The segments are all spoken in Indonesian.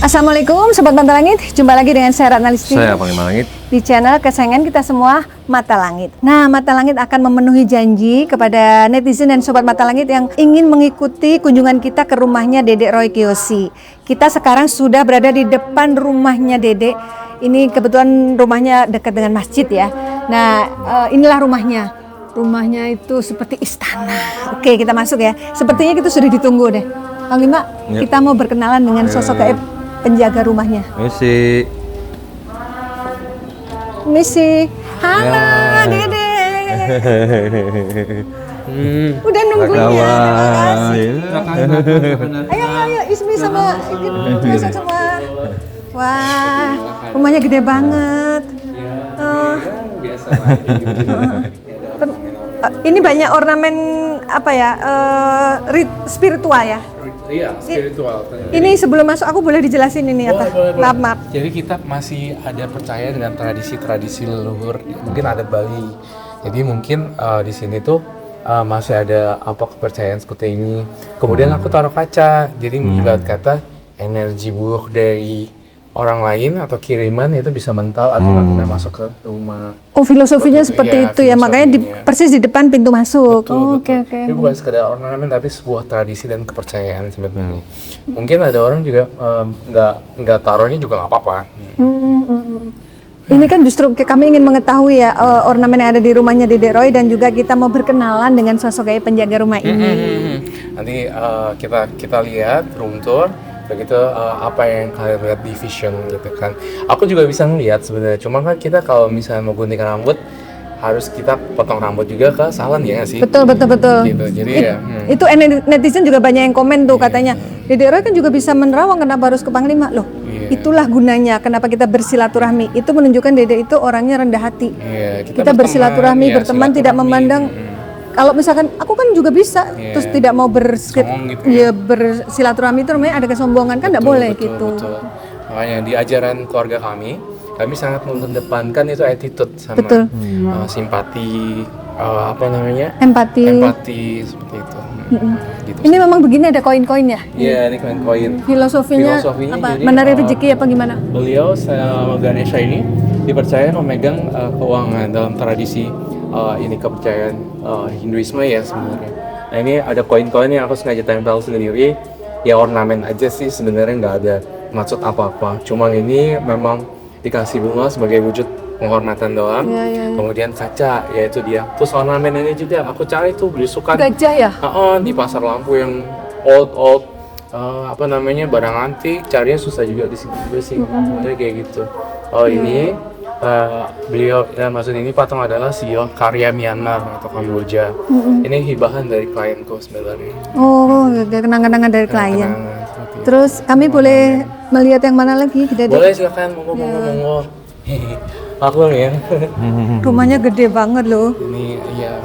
Assalamualaikum Sobat Mata Langit, jumpa lagi dengan saya Ratna Listi. Saya Panglima Langit. Di channel kesayangan kita semua, Mata Langit. Nah, Mata Langit akan memenuhi janji kepada netizen dan Sobat Mata Langit yang ingin mengikuti kunjungan kita ke rumahnya Dedek Roy Kiyoshi. Kita sekarang sudah berada di depan rumahnya Dedek. Ini kebetulan rumahnya dekat dengan masjid ya. Nah, inilah rumahnya. Rumahnya itu seperti istana. Oke, kita masuk ya. Sepertinya kita sudah ditunggu deh. Panglima, ya. Kita mau berkenalan dengan sosok penjaga rumahnya. Misi. Halo, ya. Dede. Udah nunggunya. Ayo, Ismi sama besok semua. Wah, rumahnya gede banget. Ini banyak ornamen apa ya? Spiritual ya. Iya, spiritual. Ini sebelum masuk aku boleh dijelasin ini apa? Maaf. Jadi kita masih ada percaya dengan tradisi-tradisi leluhur. Mungkin ada Bali. Jadi mungkin di sini tuh masih ada apa kepercayaan seperti ini. Kemudian aku taruh kaca. Jadi ibarat kata energi buruk dari orang lain atau kiriman itu bisa mental atau nggak masuk ke rumah. Oh, filosofinya seperti itu ya, makanya persis di depan pintu masuk. Oke. Ini bukan sekedar ornamen tapi sebuah tradisi dan kepercayaan sebenarnya. Mungkin ada orang juga nggak taruhnya juga nggak apa-apa. Ini kan justru kami ingin mengetahui ya ornamen yang ada di rumahnya Dedek Roy dan juga kita mau berkenalan dengan sosok penjaga rumah ini. Nanti kita lihat room tour. Begitu apa yang kalian lihat di vision gitu kan. Aku juga bisa ngeliat sebenarnya, cuma kan kita kalau misalnya mau gunting rambut harus kita potong rambut juga ke salon ya nggak sih? Betul. Gitu. Jadi itu netizen juga banyak yang komen tuh katanya Dedek Roy kan juga bisa menerawang, kenapa harus ke Panglima loh? Itulah gunanya kenapa kita bersilaturahmi. Itu menunjukkan Dedek itu orangnya rendah hati. Kita bersilaturahmi, berteman, tidak memandang. Kalau misalkan aku kan juga bisa, terus tidak mau bersilaturahmi itu namanya ada kesombongan kan, tidak boleh gitu. Betul. Makanya di ajaran keluarga kami sangat mengedepankan itu attitude sama simpati, empati seperti itu. Gitu. Ini memang begini ada koin-koin ya? Iya, ini koin-koin. Filosofinya apa? Menarik rezeki apa gimana? Beliau sama Ganesha ini dipercaya memegang keuangan dalam tradisi ini kepercayaan Hinduisme ya sebenarnya. Nah ini ada koin-koin yang aku sengaja tempel sendiri. Ya ornamen aja sih sebenarnya, nggak ada maksud apa-apa. Cuma ini memang dikasih bunga sebagai wujud penghormatan doang. Kemudian kaca, yaitu dia. Terus ornamen ini juga aku cari tuh beli suka. Gajah ya? Di pasar lampu yang old barang antik. Carinya susah juga di sini juga sih. Kayak gitu. Ini beliau maksud ini patung adalah sio karya Myanmar atau Kamboja. Ini hibahan dari klienku sebenarnya. Oh, kenang-kenangan dari klien. Terus kami boleh melihat yang mana lagi? Boleh, silakan, monggo. Maklum ya. Rumahnya gede banget loh. Ini iya.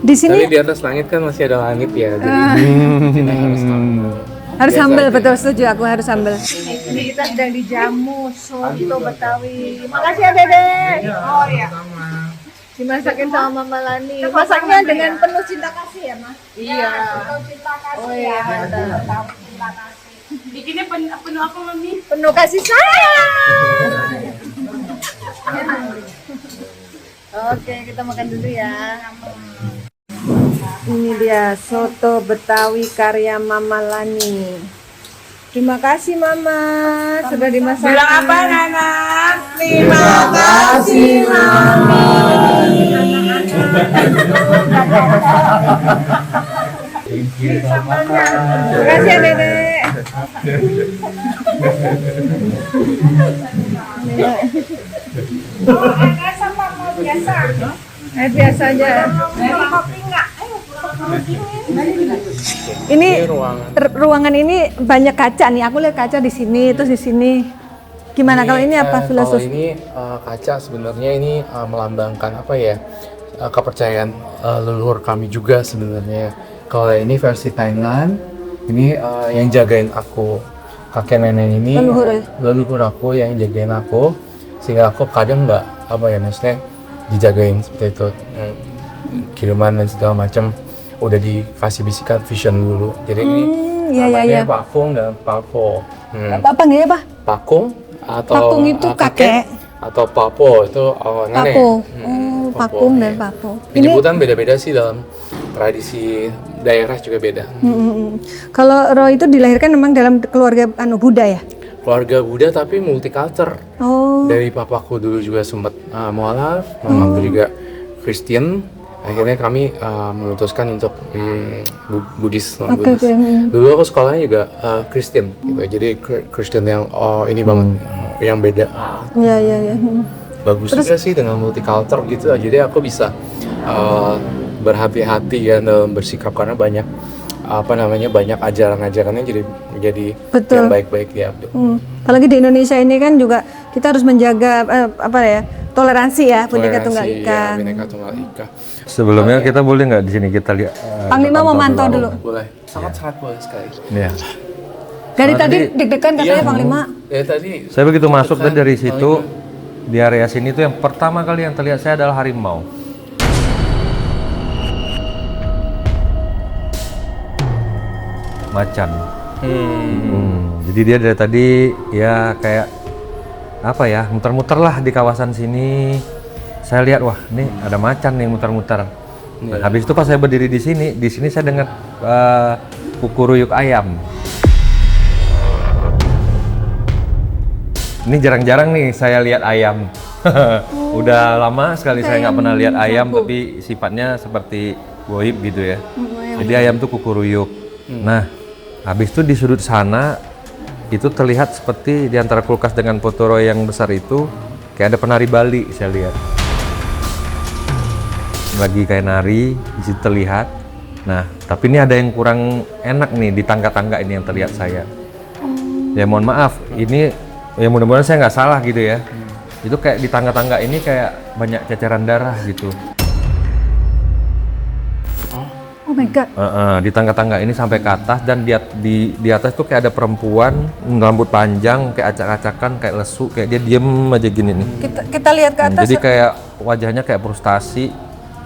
Di sini tapi di atas langit kan masih ada langit ya. Jadi kita harus humble, betul, setuju, aku harus humble. Ini kita sedang dijamu soto Betawi. Makasih ya Dedek. Oh iya. Dimasakin sama Mama Lani. Masaknya dengan penuh cinta kasih ya Mas? Iya. Penuh cinta kasih. Oh iya. Cinta kasih. Bikinnya penuh apa Mami? Penuh kasih sayang. Oke, kita makan dulu ya. Ini dia soto Betawi karya Mama Lani. Terima kasih Mama sudah dimasak. Bilang apa Nana? Terima kasih Mama. Terima kasih ya Dedek. Biasa aja. Ini ruangan ini banyak kaca nih. Aku lihat kaca di sini, terus di sini. Gimana kalau ini apa filosofi? Kalau ini kaca sebenarnya ini melambangkan apa ya? Kepercayaan leluhur kami juga sebenarnya. Kalau ini versi Thailand, ini yang jagain aku. Kakek nenek ini leluhur aku yang jagain aku, sehingga aku kadang nggak maksudnya dijagain seperti itu. Kiriman dan segala macam udah dikasih bisikan vision dulu. Jadi ini iya, iya, iya. Namanya Pakung dan Papo. Apa nggak ya, Pak? Pakung atau Pakung itu kakek. atau Papo itu nenek. Papo. Oh, Pakung dan Papo. Penyebutan beda-beda sih dalam tradisi daerah juga beda. Kalau Roy itu dilahirkan memang dalam keluarga Buddha ya? Keluarga Buddha tapi multicultural. Oh. Dari papaku dulu juga sempat mualaf, mamaku juga Kristen. Akhirnya kami memutuskan untuk Buddhis. Oke. Dulu aku sekolahnya juga Kristen, gitu. Jadi Kristen yang ini banget, yang beda. Iya. Bagus juga sih dengan multicultural gitu. Jadi aku bisa berhati-hati ya dalam bersikap karena banyak banyak ajaran-ajarannya jadi Betul. yang baik-baik ya. Apalagi di Indonesia ini kan juga kita harus menjaga toleransi ya, Bhinneka Tunggal Ika. Ya, Bhinneka Tunggal Ika. Sebelumnya kita boleh nggak di sini kita lihat? Panglima mau mantau dulu. Boleh, sangat boleh sekali. Iya. Dari tadi deg-degan katanya Panglima. Ya tadi Saya begitu masuk tadi dari situ di area sini tuh yang pertama kali yang terlihat saya adalah harimau. Macan. Jadi dia dari tadi ya kayak apa ya, muter-muter lah di kawasan sini. Saya lihat wah ini ada macan nih muter-muter. Nah, habis itu pas saya berdiri di sini saya dengar kukuruyuk ayam. Ini jarang-jarang nih saya lihat ayam. Udah lama sekali saya nggak pernah lihat ayam, tapi sifatnya seperti goib gitu ya. Jadi ayam tuh kukuruyuk. Nah, habis itu di sudut sana itu terlihat seperti di antara kulkas dengan foto Roy yang besar itu kayak ada penari Bali saya lihat. Lagi kayak nari di situ terlihat. Nah, tapi ini ada yang kurang enak nih di tangga-tangga ini yang terlihat saya. Ya mohon maaf, ini ya mudah-mudahan saya nggak salah gitu ya. Itu kayak di tangga-tangga ini kayak banyak ceceran darah gitu. Oh my god. Di tangga-tangga ini sampai ke atas dan di atas tuh kayak ada perempuan rambut panjang kayak acak-acakan kayak lesu kayak dia diem aja gini nih. Kita lihat ke atas. Jadi kayak wajahnya kayak frustasi,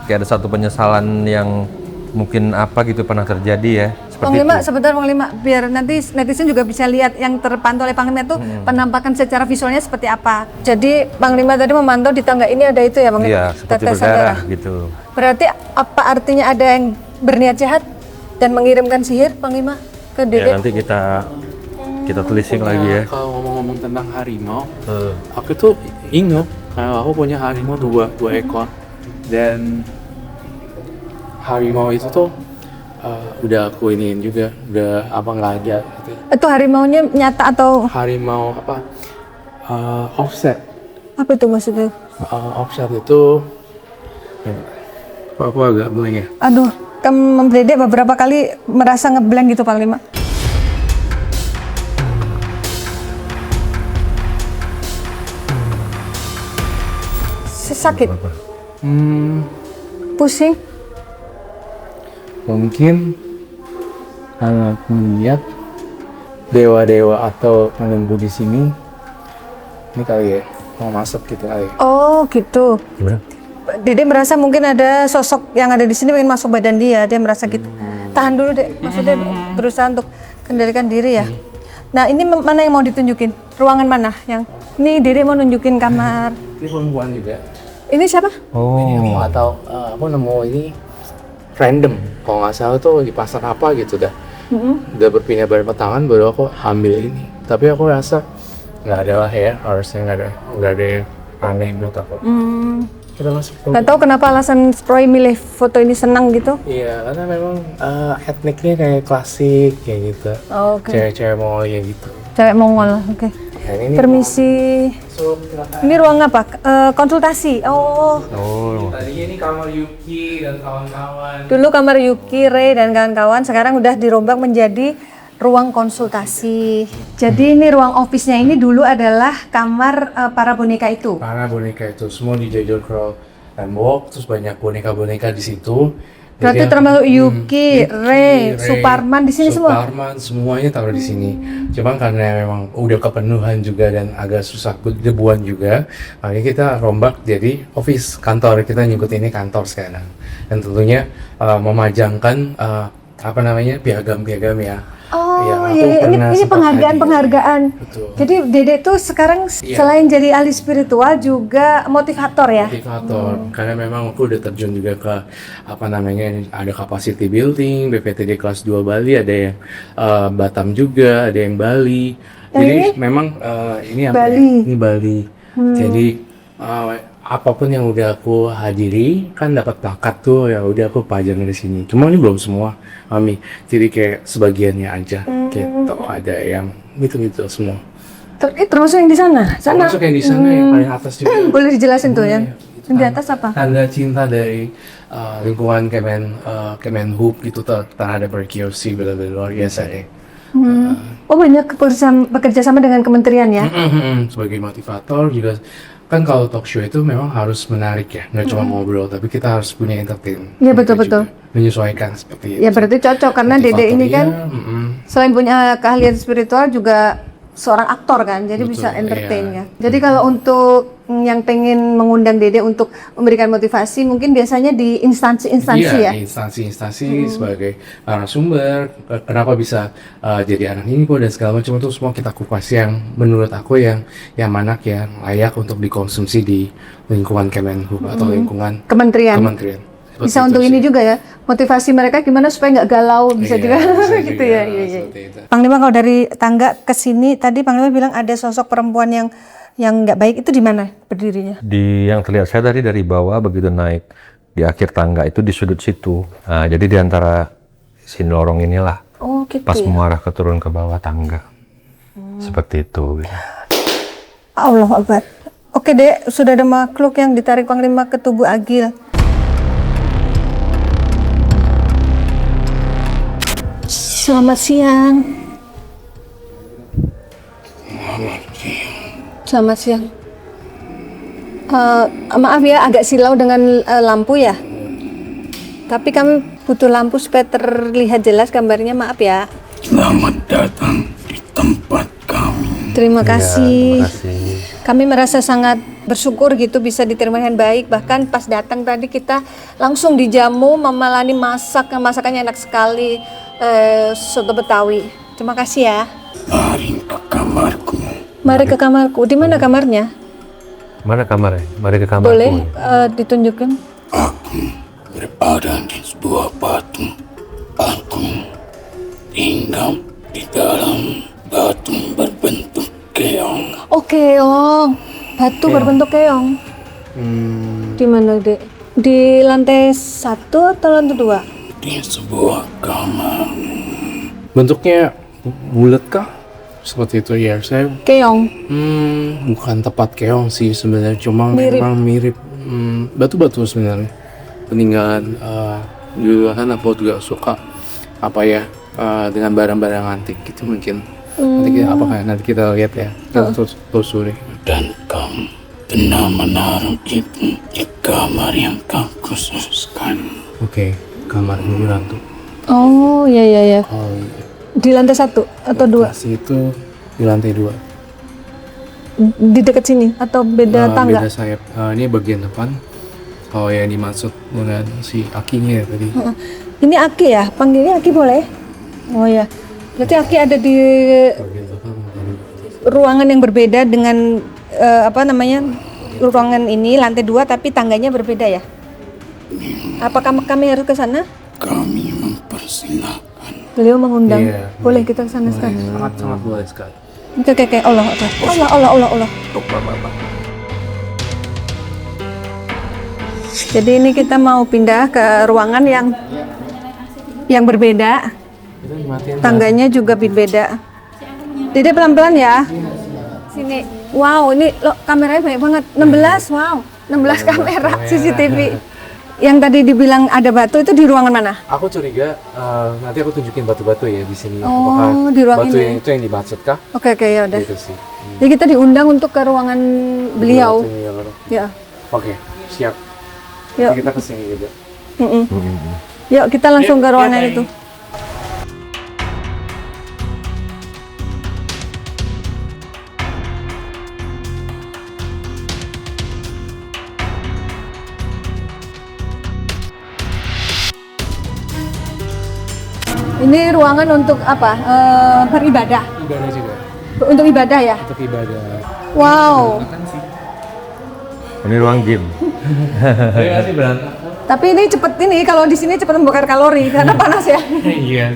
kayak ada satu penyesalan yang mungkin apa gitu pernah terjadi ya. Panglima, sebentar Panglima, biar nanti netizen juga bisa lihat yang terpantau oleh Panglima itu penampakan secara visualnya seperti apa. Jadi Panglima tadi memantau di tangga ini ada itu ya Panglima? Iya, seperti tetesan berdarah gitu. Berarti apa artinya ada yang berniat jahat dan mengirimkan sihir Panglima ke Dede? Ya nanti kita tulisin lagi ya. Kalau ngomong-ngomong tentang harimau, aku tuh ingat kalau aku punya harimau dua ekor dan harimau itu tuh udah aku iniin juga, udah apa nggak ada gitu. Itu harimaunya nyata atau? Harimau apa? Offset. Apa itu maksudnya? Offset itu aku agak blank ya. Aduh, Dede beberapa kali merasa ngeblank gitu Panglima. Sakit? Pusing? Mungkin karena aku melihat dewa-dewa atau penunggu di sini ini kali ya mau masuk gitu kali. Oh gitu. Gimana? Dede merasa mungkin ada sosok yang ada di sini pengen masuk badan dia merasa gitu. Tahan dulu Dek, maksudnya berusaha untuk kendalikan diri ya. Nah ini mana yang mau ditunjukin? Ruangan mana? Yang ini Dede mau nunjukin kamar. Ini perempuan juga. Ini siapa? Ini aku nggak tahu. Aku nemu ini random. Kalau nggak salah tuh di pasar apa gitu dah. Udah berpindah beberapa tangan baru aku ambil ini. Tapi aku rasa nggak ada lah ya. Harusnya nggak ada yang aneh menurut aku. Kita masuk. Nggak tahu kenapa alasan Roy milih foto ini senang gitu? Iya, karena memang etniknya kayak klasik kayak gitu. Oh, oke. Cewek-cewek Mongolia gitu. Cewek Mongol, oke. Ya, ini Permisi. masuk, silakan. Ini ruang apa? Konsultasi. Oh. Tadinya ini kamar Yuki dan kawan-kawan. Dulu kamar Yuki, Ray dan kawan-kawan, sekarang udah dirombak menjadi ruang konsultasi. Jadi ini ruang office-nya ini dulu adalah kamar para boneka itu. Para boneka itu semua dijajal ke tembok, terus banyak boneka-boneka di situ. Berarti Jadi, termasuk Yuki, Ray, Suparman di sini semua. Suparman semuanya taruh di sini. Cuman karena memang udah kepenuhan juga dan agak susah debuan juga, makanya kita rombak jadi office kantor. Kita nyebut ini kantor sekarang. Dan tentunya memajangkan piagam-piagam ya. Oh Yang aku iya, pernah ini sempat penghargaan-penghargaan. Betul. Jadi Dede tuh sekarang Iya. selain jadi ahli spiritual juga motivator ya. Motivator, karena memang aku udah terjun juga ke apa namanya, ada capacity building, BPTD kelas 2 Bali, ada yang Batam juga, ada yang Bali. Jadi memang ini apa ya? Bali. Ini Bali. Jadi apapun yang udah aku hadiri kan dapat plakat tuh, ya udah aku pajang di sini. Cuma ini belum semua, Mami. Jadi kayak sebagiannya aja gitu. Ada yang gitu-gitu semua. Termasuk yang di sana. Termasuk yang di sana yang paling atas juga. Boleh dijelasin tuh ya. Yang di atas apa? Tanda cinta dari lingkungan Kemenhub gitu terhadap RQC, benar-benar luar biasa deh. Oh banyak bekerja sama dengan kementerian ya. Sebagai motivator juga kan, kalau talk show itu memang harus menarik ya, nggak cuma ngobrol, tapi kita harus punya entertain. Iya, Kita betul-betul. juga menyesuaikan seperti itu. Ya berarti cocok karena Dede ini kan Motivatornya, selain punya keahlian spiritual juga seorang aktor kan, jadi Betul, bisa entertain iya. ya. Jadi kalau untuk yang pengen mengundang Dede untuk memberikan motivasi, mungkin biasanya di instansi-instansi ya. Iya, instansi-instansi sebagai narasumber, kenapa bisa jadi anak ini kok dan segala macam, itu semua kita kupas yang menurut aku yang mana yang layak untuk dikonsumsi di lingkungan Kemenhub atau lingkungan Kementerian. kementerian. Bisa Seperti untuk itu ini sih. juga ya, motivasi mereka gimana supaya nggak galau, bisa Iya, juga bisa gitu juga, ya. Iya, iya. seperti itu. Panglima kalau dari tangga ke sini tadi Panglima bilang ada sosok perempuan yang nggak baik, itu di mana berdirinya? Di yang terlihat saya tadi dari bawah begitu naik di akhir tangga itu di sudut situ. Nah, jadi di antara si lorong inilah Oh gitu pas ya. mengarah ke turun ke bawah tangga. Seperti itu. Allah Akbar. Oke Dek, sudah ada makhluk yang ditarik Panglima ke tubuh Agil. Selamat siang. Selamat siang. Maaf ya, agak silau dengan lampu ya. Tapi kami butuh lampu supaya terlihat jelas gambarnya. Maaf ya. Selamat datang di tempat kami. Terima kasih. Terima kasih. Kami merasa sangat bersyukur gitu bisa diterima dengan baik. Bahkan pas datang tadi kita langsung dijamu, Mama Lani masakannya enak sekali, soto Betawi. Terima kasih ya. Mari ke kamarku. Mari ke kamarku. Di mana kamarnya? Mana kamarnya? Mari ke kamarku. Boleh ditunjukkan? Aku berada di sebuah batu. Aku tinggal di dalam batu berbentuk keong. Oh keong. Batu berbentuk keong. Di mana Dek? Di lantai 1 atau lantai 2? Di sebuah kamar. Bentuknya bulat kah? Seperti itu ya. Saya Keong. bukan tepat keong sih sebenarnya, cuma Mirip. memang mirip batu-batu sebenarnya. Peninggalan dulu kan aku juga suka apa ya, dengan barang-barang antik gitu mungkin. Nanti kita lihat ya. Kita telusuri. Dan kamu pernah menaruh itu di kamar yang kau khususkan. Oke, kamar ini rantu. Oh iya iya iya. Oh iya. Di lantai 1 atau 2? Lokasi itu di lantai 2. Di dekat sini atau beda tangga? Beda sayap. Ini bagian depan. Oh yang dimaksud dengan si akinya ya tadi. Ini Aki ya? Panggilnya Aki boleh? Oh ya. Berarti Aki ada di Bagian depan. ruangan yang berbeda dengan ruangan ini lantai 2 tapi tangganya berbeda ya? Apakah kami harus ke sana? Kami mempersilahkan. Beliau mengundang. Iya. Boleh kita ke sana sekarang? Sangat boleh sekali. Oke. Allah. Jadi ini kita mau pindah ke ruangan yang berbeda. Tangganya juga berbeda. Dede pelan-pelan ya. Sini. Wow, ini loh kameranya banyak banget. 16, wow. 16 kamera CCTV. Yang tadi dibilang ada batu itu di ruangan mana? Aku curiga nanti aku tunjukin batu-batu ya di sini. Oh, Apakah di ruang batu ini. yang itu yang dimaksud kah? Oke, ya udah. Gitu sih. Jadi kita diundang untuk ke ruangan beliau. Batu ini yang mana? Ya. Oke, siap. Yuk. Nanti kita kesini juga. Yuk, kita langsung ke ruangan itu. Ini ruangan untuk apa? Beribadah. Ibadah juga. Untuk ibadah ya? Untuk ibadah. Wow. Ini ruang gym. Terima kasih berantakan. Tapi ini cepet ini kalau di sini cepet membakar kalori karena panas ya. Iya.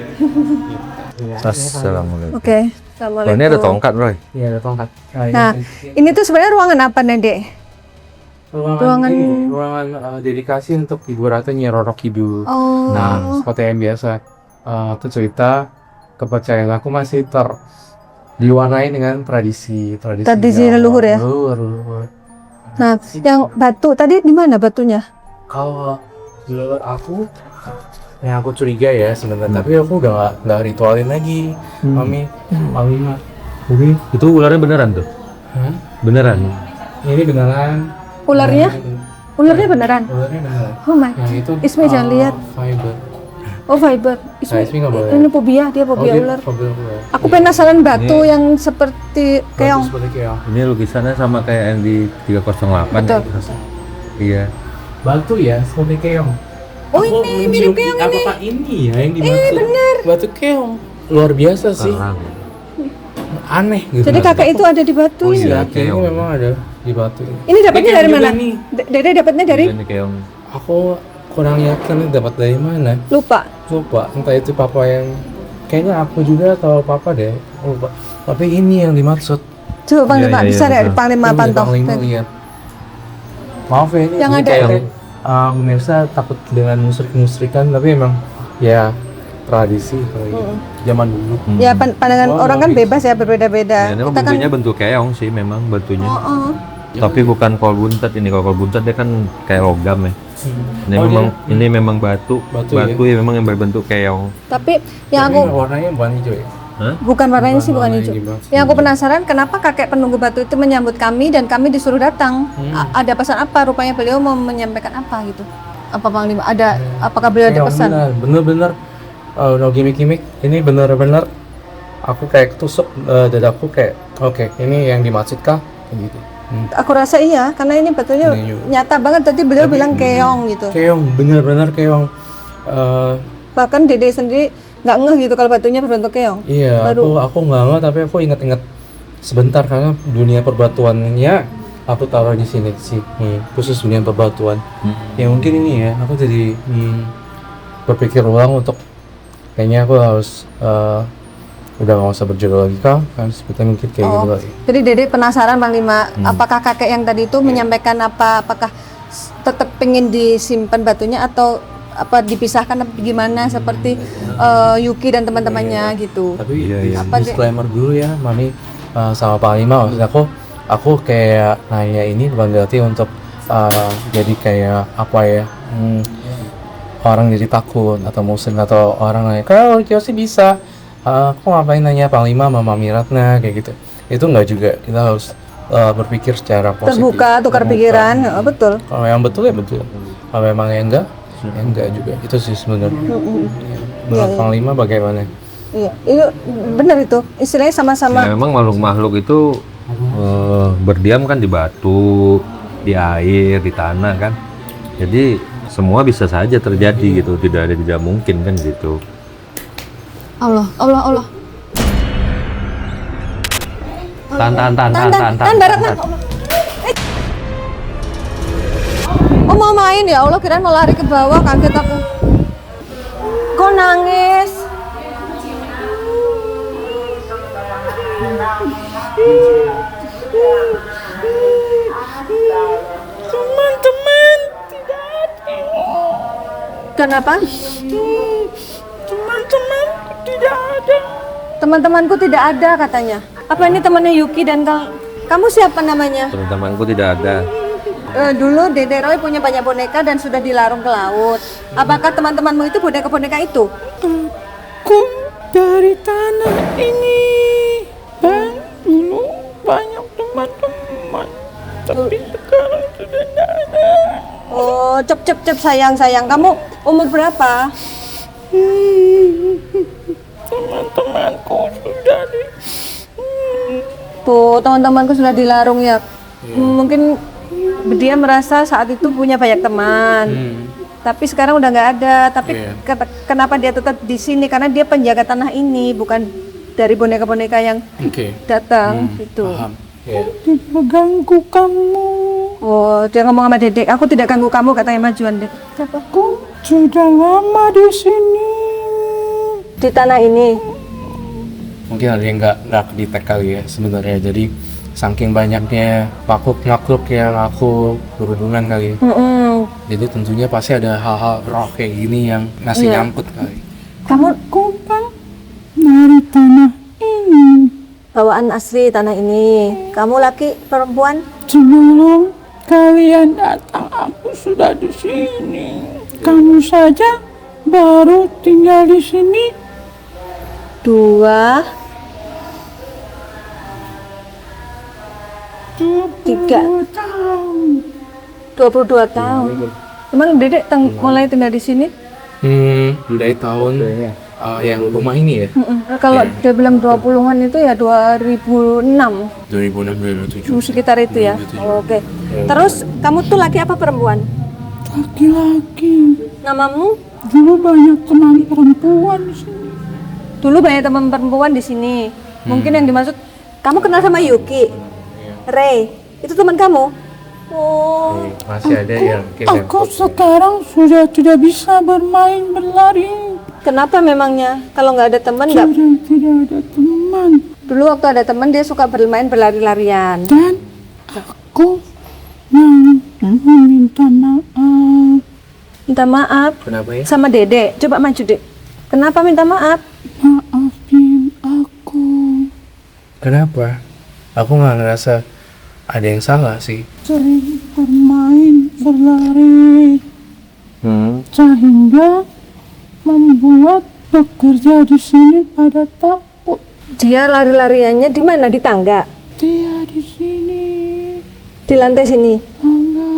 Assalamualaikum. Oke. Oh, Assalamualaikum. ini ada tongkat, Roy. Iya, ada tongkat. Nah, ini tuh sebenarnya ruangan apa, Dek? ruangan dedikasi untuk Ibu Ratu Nyi Roro Kidul. Oh. Nah, seperti yang biasa, itu cerita kepercayaan aku masih diwarnai dengan tradisi leluhur ya? Leluhur. Nah, yang batu tadi di mana batunya? Kalau leluhur aku, yang aku curiga ya sebenarnya, tapi aku udah nggak ritualin lagi, Mami. Mami, Itu ularnya beneran tuh? Hah? Beneran? Ini beneran. Ularnya? Ularnya beneran? Ularnya beneran. Oh my. Yang itu Ismi jangan lihat. fiber. Oh, fiber. Nah, Ismi nggak boleh. Ini fobia, dia fobia ular. Fobia ular. Aku penasaran batu yang seperti Bagus keong. seperti keong. Ini lukisannya sama kayak yang di 308. Betul. Iya. Batu ya, seperti keong. Oh, ini mirip keong ini. Apakah ini ya yang dimaksud? bener. Batu keong. Luar biasa sih. Terang. Aneh gitu. Jadi kakek itu ada di batu Oh, ini. iya. Kakek ini memang ada di batu ini. Ini dapatnya Ini dari keong mana? juga nih. Dede dapatnya dari? Ini keong. Aku kurang yakin ini dapat dari mana. Lupa. Lupa, entah itu papa yang kayaknya aku juga atau papa deh. Lupa. Tapi ini yang dimaksud. Coba Panglima, Iya, iya, bisa ya betul. Panglima Ini pantau. Panglima lihat. Maaf ya ini Yang ini ada- kayak pemirsa takut dengan musrik-musrikan, tapi emang ya tradisi kalau gitu. Zaman dulu. Ya pandangan Oh, orang kan bagus. bebas ya berbeda-beda. Ya, ini Kita kan bentuknya bentuk keong sih memang bentuknya. oh. Tapi bukan kol buntet ini. Kalau kol buntet dia kan kayak logam ya. Ini Oh, memang dia- ini memang batu. Batu, Batu ya memang yang berbentuk keong. Tapi yang Tapi aku warnanya bukan hijau ya. Hah? bukan warnanya sih bukan warna hijau. yang dimaksud. Yang aku penasaran kenapa kakek penunggu batu itu menyambut kami dan kami disuruh datang. Ada pesan apa? Rupanya beliau mau menyampaikan apa gitu. Apa Panglima? Ada apakah beliau ada Keong pesan? bener-bener no gimmick-gimmick. Ini bener-bener aku kayak ketusuk dadaku kayak oke, ini yang dimaksud kah? Kayak gitu. Aku rasa iya, karena ini batunya Ini juga. nyata banget. Tadi beliau bilang keong gitu. Keong, bener-bener keong. Bahkan Dede sendiri nggak ngeh gitu kalau batunya berbentuk keong. Iya, aku nggak nggak, tapi aku inget-inget sebentar karena dunia perbatuannya aku taruh di sini sih, khusus dunia perbatuan. Ya mungkin ini ya, aku jadi berpikir ulang untuk kayaknya aku harus udah nggak usah berjodoh lagi kah? Harus kita mikir kayak gitu lagi. Jadi Dede penasaran Panglima, apakah kakek yang tadi itu menyampaikan apa? Apakah tetap pengen disimpan batunya atau apa dipisahkan apa gimana seperti Yuki dan teman-temannya gitu? Tapi Apa, Dek? disclaimer dulu ya, Mami sama Panglima, maksud aku kayak nanya ini bukan berarti untuk jadi kayak apa ya, orang jadi takut atau muslim atau orang nanya kalau Kiyoshi bisa, aku ngapain nanya Panglima sama Mami Ratna kayak gitu. Itu enggak juga, kita harus berpikir secara positif, Terbuka, tukar pikiran, betul. kalau yang betul ya betul, kalau memang yang enggak ya enggak juga. Itu sih sebenarnya. Menurut Panglima bagaimana? Iya, itu benar itu. Istilahnya sama-sama. Ya, memang makhluk-makhluk itu berdiam kan di batu, di air, di tanah kan. Jadi semua bisa saja terjadi gitu, tidak ada tidak mungkin kan gitu. Allah. Tahan. Baratman. Oh mau main ya Allah, kirain mau lari ke bawah, kaget aku. Kok nangis? Teman-teman tidak ada. Kenapa? Teman-teman tidak ada. Teman-temanku tidak ada katanya. Apa ini temannya Yuki dan kamu siapa namanya? Teman-temanku tidak ada. Dulu Dede Roy punya banyak boneka dan sudah dilarung ke laut. Apakah teman-temanmu itu boneka-boneka itu? Aku dari tanah ini dan dulu banyak teman-teman, tapi sekarang sudah tidak ada. Oh, cep sayang. Kamu umur berapa? Teman-temanku sudah di Tuh, teman-temanku sudah dilarung ya. Mungkin dia merasa saat itu punya banyak teman. Tapi sekarang udah nggak ada. Tapi Iya. kenapa dia tetap di sini? Karena dia penjaga tanah ini, bukan dari boneka-boneka yang Oke. datang gitu. Paham. Iya. Tidak ganggu kamu. Oh, dia ngomong sama Dedek, aku tidak ganggu kamu, katanya Majuan, Dek. Siapa? Aku sudah lama di sini. Di tanah ini. Mungkin ada yang nggak kedetek kali ya sebenarnya. Jadi saking banyaknya makhluk yang aku berhubungan kali. Jadi tentunya pasti ada hal-hal roh kayak gini yang ngasih Iya. nyangkut kali. Kamu Aku kan dari tanah ini. bawaan asli tanah ini. Kamu laki perempuan? Sebelum kalian datang, aku sudah di sini. Kamu saja baru tinggal di sini. 2, 20 tahun. 22 tahun. Emang Dedek mulai tinggal di sini? Dari tahun yang rumah ini ya. Kalau dia bilang 20-an itu ya 2006. 2006 2007. Sekitar itu ya. Oh, oke. Terus kamu tuh laki apa perempuan? Laki-laki. Namamu? Dulu banyak teman perempuan di sini. Dulu banyak teman perempuan di sini. Mungkin yang dimaksud kamu kenal sama Yuki, Ray. Itu teman kamu? Oh. Masih ada yang Aku sekarang sudah tidak bisa bermain berlari. Kenapa memangnya? Kalau nggak ada teman nggak? Sudah tidak ada teman. Dulu waktu ada teman dia suka bermain berlari-larian. Dan aku mau meminta maaf. Minta maaf Kenapa ya? sama Dede. Coba maju, Dek. Kenapa minta maaf? Maafin aku. Kenapa? Aku nggak ngerasa ada yang salah sih. Sering bermain berlari. Sehingga membuat pekerja di sini pada takut. Dia lari-lariannya di mana? Di tangga? Dia di sini Di lantai sini? hanya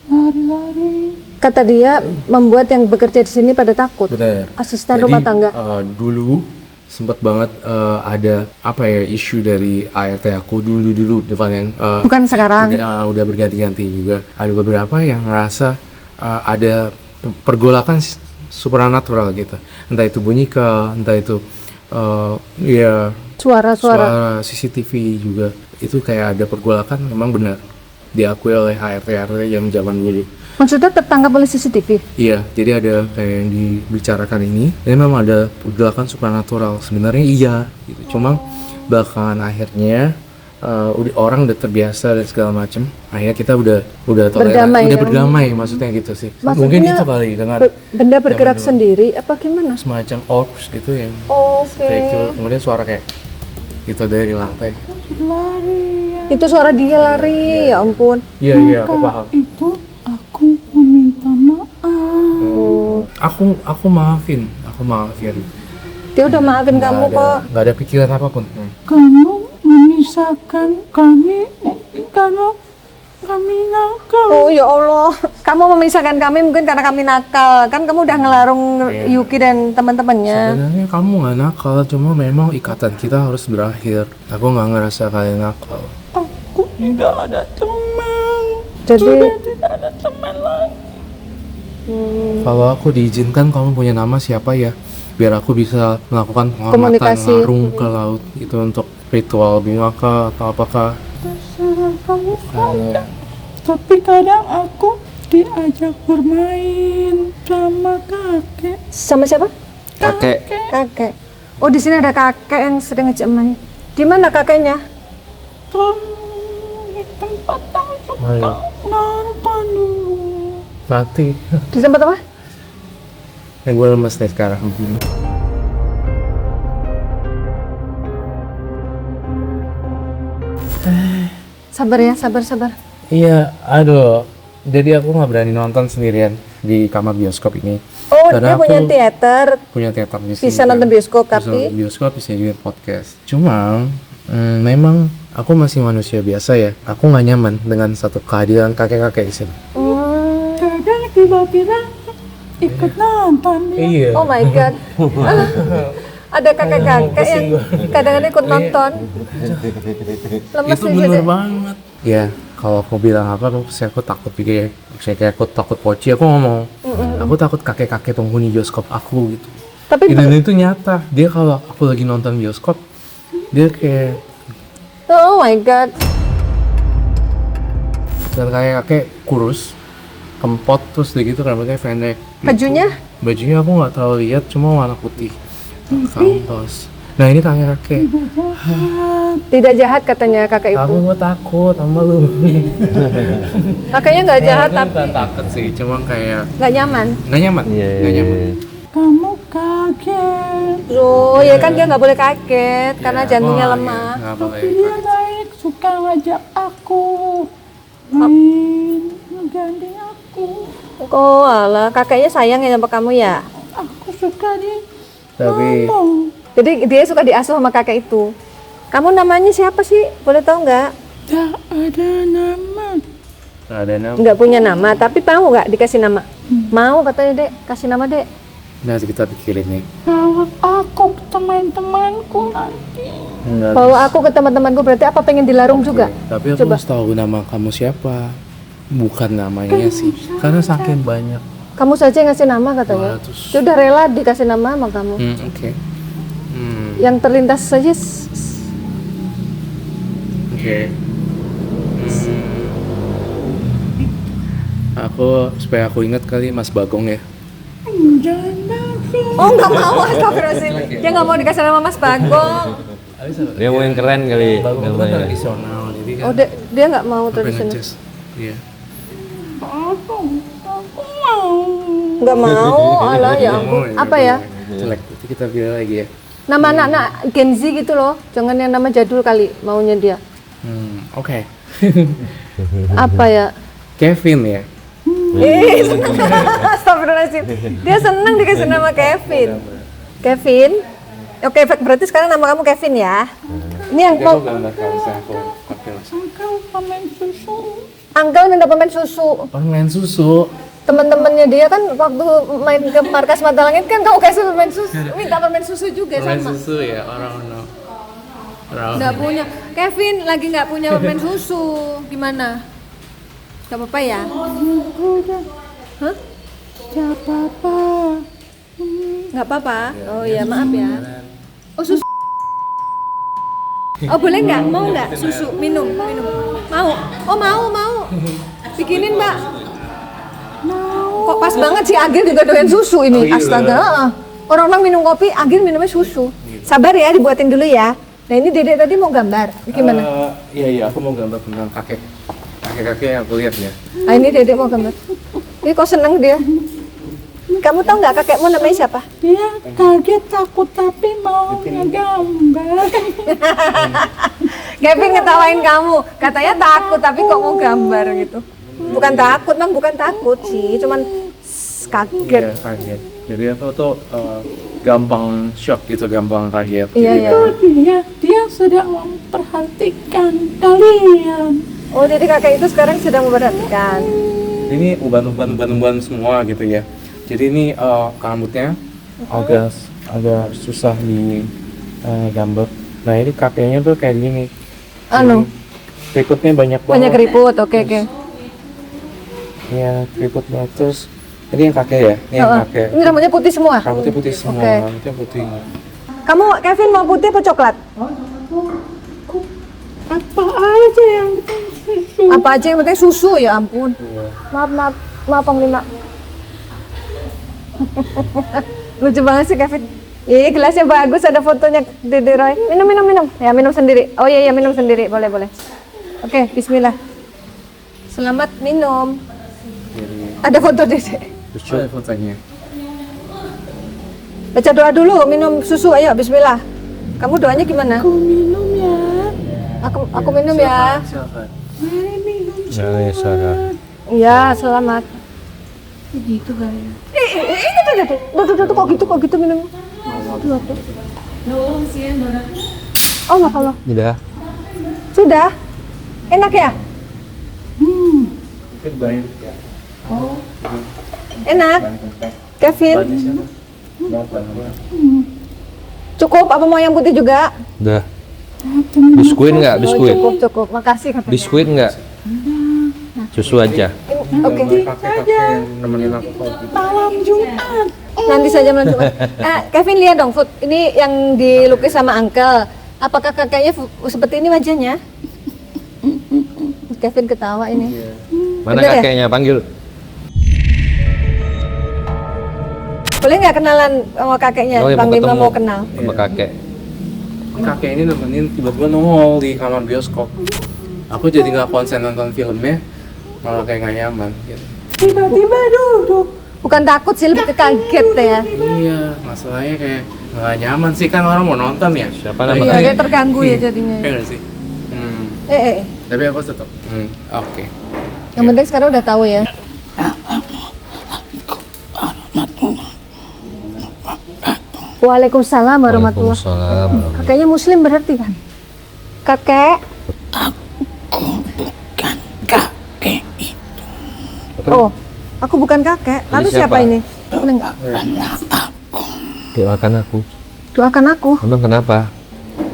lari-lari. Kata dia membuat yang bekerja di sini pada takut. Benar. Asisten rumah tangga. Dulu sempat banget ada apa ya isu dari ART aku dulu depan yang Bukan sekarang. udah berganti-ganti juga. Ada beberapa yang ngerasa ada pergolakan supernatural gitu. Entah itu bunyikan, entah itu ya Suara-suara. suara CCTV juga. Itu kayak ada pergolakan, memang benar diakui oleh ART yang zaman dulu. Maksudnya tertangkap oleh CCTV? Iya, jadi ada kayak yang dibicarakan ini, dan memang ada pergerakan supernatural. Sebenarnya iya, gitu. Cuma belakangan akhirnya orang udah terbiasa dan segala macem. Akhirnya kita udah Berdamai, udah ya? berdamai, maksudnya gitu sih. Maksudnya Mungkin itu kali dengan Benda bergerak zaman dulu. sendiri apa gimana? semacam orbs gitu yang Oke. kayak gitu. Kemudian suara kayak gitu dari lantai. Itu suara dia lari, ya ampun. Iya, aku paham. Itu aku meminta maaf. Aku maafin. Dia udah maafin kamu kok. Nggak ada pikiran apapun. Kamu memisahkan kami karena kami nakal. Oh ya Allah, kamu memisahkan kami mungkin karena kami nakal. Kan kamu udah ngelarung Yuki dan teman-temannya. Sebenarnya kamu nggak nakal, cuma memang ikatan kita harus berakhir. Aku nggak ngerasa kalian nakal. Aku tidak ada teman. Jadi Tidak ada teman lagi. Kalau aku diizinkan, kamu punya nama siapa ya? Biar aku bisa melakukan penghormatan Komunikasi. ngarung ke laut itu untuk ritual bimaka atau apakah? Terserah kamu saja. Tapi kadang aku diajak bermain sama kakek. sama siapa? Kakek. Kakek. Oh di sini ada kakek yang sering ngejak main. Di mana kakeknya? Di tempat yang suka Ayo. nonton dulu. Mati. Di tempat apa? Yang gue lemes nih sekarang. Sabar ya, sabar. Iya, aduh. Jadi aku nggak berani nonton sendirian di kamar bioskop ini. Oh Karena dia punya aku teater. punya teater di sini. Bisa kan. nonton bioskop, Bisa tapi nonton bioskop, bisa juga podcast. Cuma memang aku masih manusia biasa ya. Aku nggak nyaman dengan satu kehadiran kakek-kakek di sini. Kadang tiba-tiba ikut nonton dia. Iya. oh my god. Ada kakek-kakek yang kadang-kadang ikut nonton. Lemes Itu nih bener jadi. banget. Ya, kalau aku bilang apa, pasti aku takut pikir, misalnya kayak aku takut poci, aku ngomong, aku takut kakek-kakek penghuni bioskop aku gitu. Tapi Dan itu nyata, dia kalau aku lagi nonton bioskop, dia kayak oh my god. dan kakek kurus, kempot, terus udah gitu rambutnya pendek. Bajunya Aku nggak tahu lihat, cuma warna putih. Kampos. Nah ini kakek-kakek. tidak jahat katanya kakek itu. Aku takut sama lu. Kakeknya nggak jahat Aku tapi bukan takut sih, cuma kayak nggak nyaman. nggak nyaman. Iya. Nggak nyaman. Kamu kaget. Loh, ya kan dia nggak boleh kaget karena jantungnya Oh, lemah. iya, nggak boleh. Dia baik, suka ngajak aku main, ngegandeng aku. Oh alah, kakeknya sayang ya sama kamu ya. Aku suka dia Tapi ngomong. Jadi dia suka diasuh sama kakek itu. Kamu namanya siapa sih? Boleh tahu nggak? Tak ada nama. nggak ada nama. Nggak punya nama, tapi mau nggak dikasih nama? Mau katanya dek, kasih nama dek. Nanti kita pikirin nih. Bawa aku ke teman-temanku nanti. Nggak Bawa aku ke teman-temanku berarti apa pengen dilarung juga? Tapi aku Coba. harus tahu nama kamu siapa. Bukan namanya sih, karena saking banyak. Kamu saja yang ngasih nama katanya. 200. Dia udah rela dikasih nama sama kamu. Oke. Yang terlintas saja. Oke. Aku supaya aku ingat kali Mas Bagong ya. Jangan langsung. Oh nggak mau, astagfirullahaladzim. Dia nggak mau dikasih nama Mas Bagong. Dia mau yang keren kali Bagong kan namanya. tradisional, jadi kan Oh dia nggak mau tradisional. ngejazz. Iya. Aku mau. Nggak mau, alah ya ampun. Apa ya? Jelek. Nanti kita pilih lagi ya. Nama anak-anak Gen Z gitu loh. Jangan yang nama jadul kali maunya dia. Oke. Apa ya? Kevin ya. Astagfirullahaladzim. Dia senang dikasih nama Kevin. Kevin. Oke, berarti sekarang nama kamu Kevin ya. Ini yang Aku mau gambar kalau misalnya aku pakai mas. Engkau pemain susu. Uncle minta pemain susu. Pemain susu. Teman-temannya dia kan waktu main ke markas Mata Langit kan kamu kasih pemain susu. Minta pemain susu juga Pemain sama. susu ya orang no. Nggak punya. Kevin lagi nggak punya pemain susu. Gimana? Gak apa-apa ya? Udah. Hah? Gak apa-apa. Nggak apa-apa? Oh iya, maaf ya. Oh susu. Oh boleh nggak? Mau nggak susu? Minum. Mau? Oh mau. Bikinin mbak. Kok pas banget sih Agil juga doyan susu ini. Astaga. Orang-orang minum kopi, Agil minumnya susu. Sabar ya, dibuatin dulu ya. Nah ini Dedek tadi mau gambar. Gimana? Iya, aku mau gambar tentang kakek-kakek yang aku lihat ya. Ah ini Dedek mau gambar. Ini kok seneng dia. Kamu tahu nggak kakekmu namanya siapa? Dia kaget takut tapi mau ngegambar. Kevin ngetawain kamu. Katanya takut tapi kok mau gambar gitu. Bukan takut, Mang, bukan takut sih, cuman kaget. Iya, kaget. Jadi aku tuh gampang shock gitu, gampang kaget. Iya, Jadi iya. Dia sedang memperhatikan kalian. Oh, jadi kakek itu sekarang sedang memperhatikan. ini uban semua gitu ya. Jadi ini rambutnya agak susah di gambar. Nah ini kakeknya tuh kayak gini. Anu, Keriputnya banyak banget. banyak keriput. Oke. Ya keriputnya terus. Ini yang kakek ya? Ini yang kakek. Ini rambutnya putih semua. Rambutnya putih semua. Oke. Rambutnya putih. Kamu Kevin mau putih apa coklat? Apa aja yang penting susu. Apa aja yang penting susu ya ampun. Maaf Panglima. Lucu banget sih Kevin. Ih, gelasnya bagus, ada fotonya Dede Roy. Minum. Ya, minum sendiri. Oh iya, minum sendiri. Boleh. Oke, bismillah. Selamat minum. Ada foto Dede. Lucu fotonya. Baca doa dulu, minum susu. Ayo, bismillah. Kamu doanya gimana? Aku minum ya. Aku minum ya. Silakan. Mari minum. Ya, Sarah. Iya, selamat. Begitu kali. Itu kok gitu minum. Tuh. Oh, makasih. Udah. Sudah. Enak ya? Mungkin banyak. Enak. Kevin, Siapa? cukup apa mau yang putih juga? Udah. Biskuit nggak? Biskuit. Oh, cukup. Makasih. Katanya. Biskuit nggak? Susu aja. Oke. Kakek nemenin aku kalau gitu. Malam Jumat. Nanti saja malam Jumat. Kevin lihat dong, Food. Ini yang dilukis sama Uncle. Apakah kakeknya seperti ini wajahnya? Kevin ketawa ini. Mana Bener ya? kakeknya? Panggil. Boleh nggak kenalan sama kakeknya? Oh, ya, Bang Bima ketemu mau kenal. sama kakek. Kakek ini nemenin tiba-tiba nongol di kamar bioskop. Aku jadi nggak konsen nonton filmnya, malah kayak nggak nyaman gitu. Tiba-tiba duduk. Bukan takut sih, lebih ke kaget ya. Iya, masalahnya kayak nggak nyaman sih, kan orang mau nonton ya. Siapa Iya, namanya? kayak terganggu ya jadinya. Iya nggak sih? Tapi aku tetap. Oke. Yang penting sekarang udah tahu ya. Waalaikumsalam warahmatullahi Waalaikumsalam. Kakeknya muslim berarti kan? Kakek? Bukan kakek itu. Oh, aku bukan kakek. Lalu siapa siapa? ini? Boleh nggak? Anak aku. Doakan aku. Doakan aku. Emang kenapa?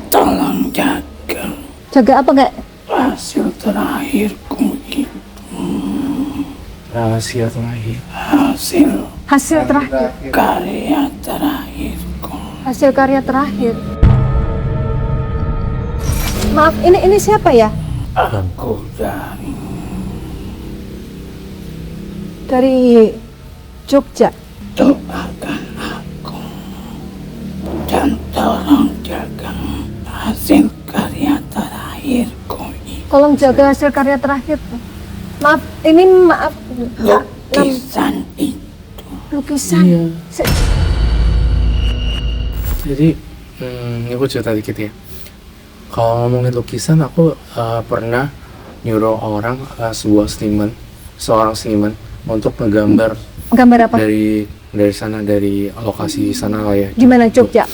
Tolong jaga Jaga apa nggak? hasil terakhirku itu. Rahasia terakhir. Hasil terakhir. Karya terakhirku. Hasil karya terakhir. Maaf, ini siapa ya? Aku Dari Jogja. doakan aku dan tolong jaga hasil karya terakhirku ini. Tolong jaga hasil karya terakhir. Maaf, ini maaf. Lukisan itu. Lukisan. Iya. Se- Jadi, ini aku cerita dikit ya. Kalau ngomongin lukisan, aku pernah nyuruh orang, seorang seniman untuk ngegambar Gambar apa? dari sana, dari lokasi sana lah ya. Di mana Jogja?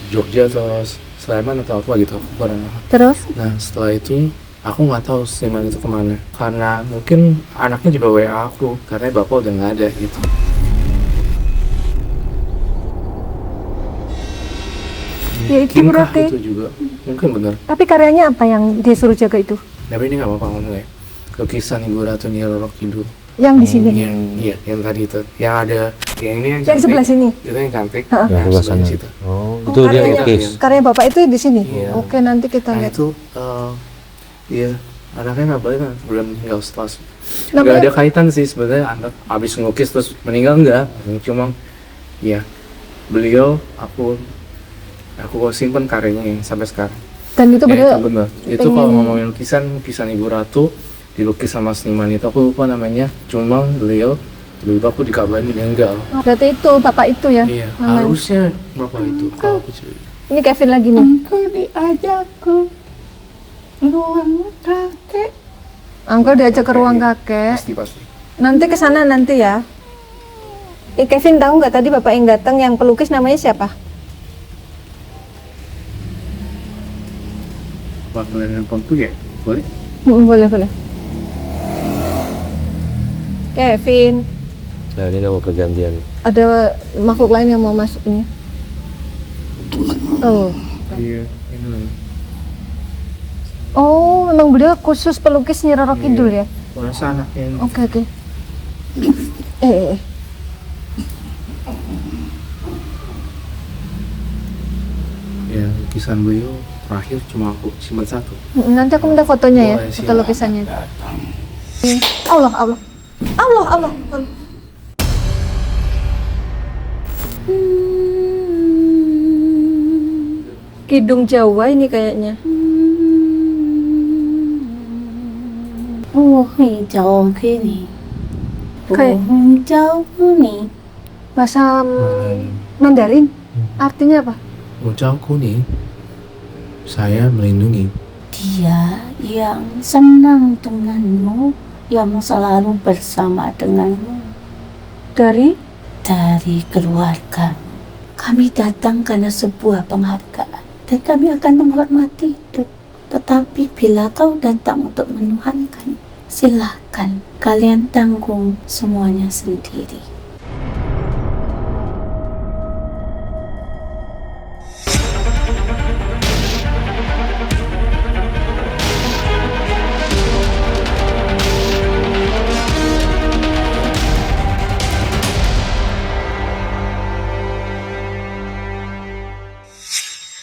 Jogja atau Sleman atau apa gitu. Aku pernah. Terus? Nah, setelah itu aku nggak tahu seniman itu kemana. Karena mungkin anaknya juga WA aku, karena bapak udah nggak ada gitu. Ya itu Mungkinkah berarti. itu juga? Mungkin bener. Tapi karyanya apa yang dia suruh jaga itu? Tapi ini nggak apa-apa ngomong ya. Lukisan Ibu Ratu Nyi Roro Kidul. Yang di sini. Yang tadi itu. Yang ada, yang ini yang Yang cantik. sebelah sini. Itu yang cantik. Ha-ha. Nah, Sebelah sebelah sana. situ. Oh, itu dia karyanya- lukis. Karya bapak itu di sini. Iya. Oke, nanti kita Nah lihat. itu, iya, anaknya nggak boleh kan, belum meninggal setelah. Nggak Namanya- ada kaitan sih sebenarnya, anak abis ngelukis terus meninggal enggak. Cuma, ya, beliau aku simpen karyanya yang sampai sekarang. Dan itu Ya, betul. itu benar. Itu kalau ngomongin lukisan Ibu Ratu dilukis sama seniman itu aku lupa namanya. Cuma beliau aku dikabarin meninggal. Berarti itu bapak itu ya. Iya, namanya. harusnya berapa itu kalau aku cari. Ini Kevin lagi nih. Engkau diajak ke ruang kakek. Angkel diajak ke ruang kakek. Pasti. Nanti ke sana nanti ya. Kevin tahu nggak tadi bapak yang datang yang pelukis namanya siapa? Bakalan handphone tuh ya, boleh? Boleh. Kevin, Nah, ini udah mau pergantian. ada makhluk lain yang mau masuk ini. Oh. Iya, ini. Oh, memang beliau khusus pelukis Nyi Roro Kidul ya? Merasa anaknya. Oke. Ya, lukisan beliau terakhir cuma aku simpan satu. Nanti aku minta fotonya ya, Boleh, foto silakan. lukisannya. Allah. Kidung Jawa ini kayaknya. Hijau kini, Kayak hijau kuning. bahasa Mandarin. Artinya apa? Ucap kuning, saya melindungi. Dia yang senang denganmu, yang selalu bersama denganmu. Dari Dari keluarga, kami datang karena sebuah penghargaan dan kami akan menghormati itu. Tetapi bila kau datang untuk menuhankan, silakan kalian tanggung semuanya sendiri.